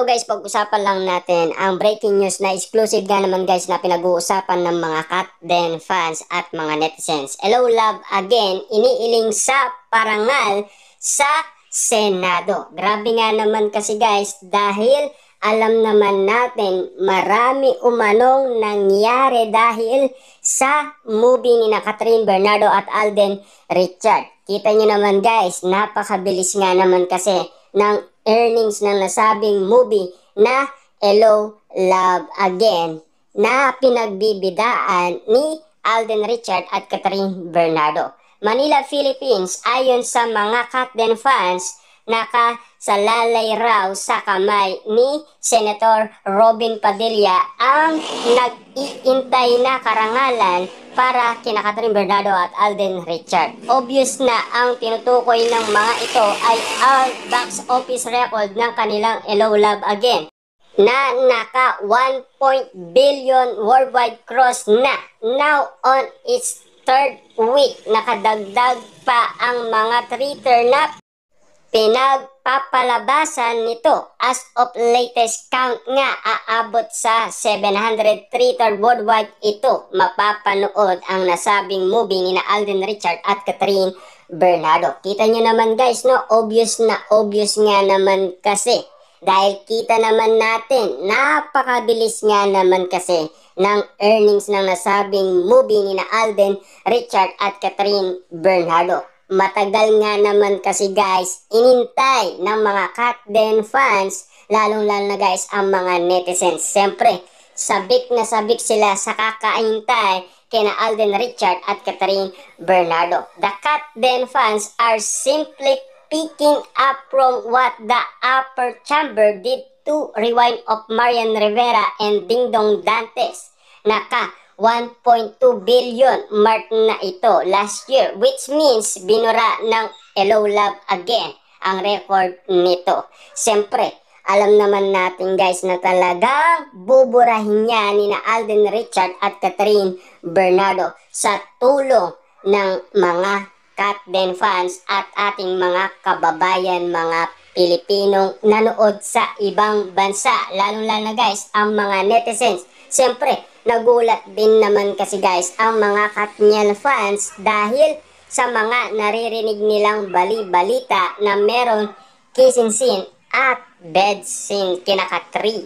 Ito guys, pag-usapan lang natin ang breaking news na exclusive nga naman guys na pinag-uusapan ng mga Katden fans at mga netizens. Hello love again, iniiling sa parangal sa Senado. Grabe nga naman kasi guys dahil alam naman natin marami umanong nangyari dahil sa movie ni Catherine Bernardo at Alden Richard. Kita nyo naman guys, napakabilis nga naman kasi ng earnings ng nasabing movie na Hello, Love Again na pinagbibidaan ni Alden Richard at Catherine Bernardo. Manila, Philippines, ayon sa mga Katden fans, nakasalalay raw sa kamay ni Senator Robin Padilla ang nag-iintay na karangalan para kina Catherine Bernardo at Alden Richard. Obvious na ang tinutukoy ng mga ito ay ang box office record ng kanilang Hello, Love Again na naka 1 billion worldwide gross na. Now on its third week, nakadagdag pa ang mga theater na pinagpapalabasan nito. As of latest count nga, aabot sa 700 theater worldwide ito mapapanood ang nasabing movie ni Alden Richard at Catherine Bernardo. Kita nyo naman guys, no? Obvious na obvious nga naman kasi. Dahil kita naman natin, napakabilis nga naman kasi ng earnings ng nasabing movie ni Alden Richard at Catherine Bernardo. Matagal nga naman kasi guys, inintay ng mga Katden fans, lalong-lalo na guys ang mga netizens. Siyempre, sabik na sabik sila sa kakaintay kina Alden Richard at Catherine Bernardo. The Katden fans are simply picking up from what the upper chamber did to Rewind of Marian Rivera and Dingdong Dantes. Naka 1.2 billion mark na ito last year, which means binura ng Hello, Love Again ang record nito. Siyempre, alam naman natin guys na talagang buburahin niya ni Alden Richard at Catherine Bernardo sa tulong ng mga Katden fans at ating mga kababayan, mga Pilipinong nanood sa ibang bansa, lalo-lalo na guys ang mga netizens. Siyempre, nagulat din naman kasi guys ang mga Katniel fans dahil sa mga naririnig nilang bali-balita na meron kissing scene at bed scene kina Katri.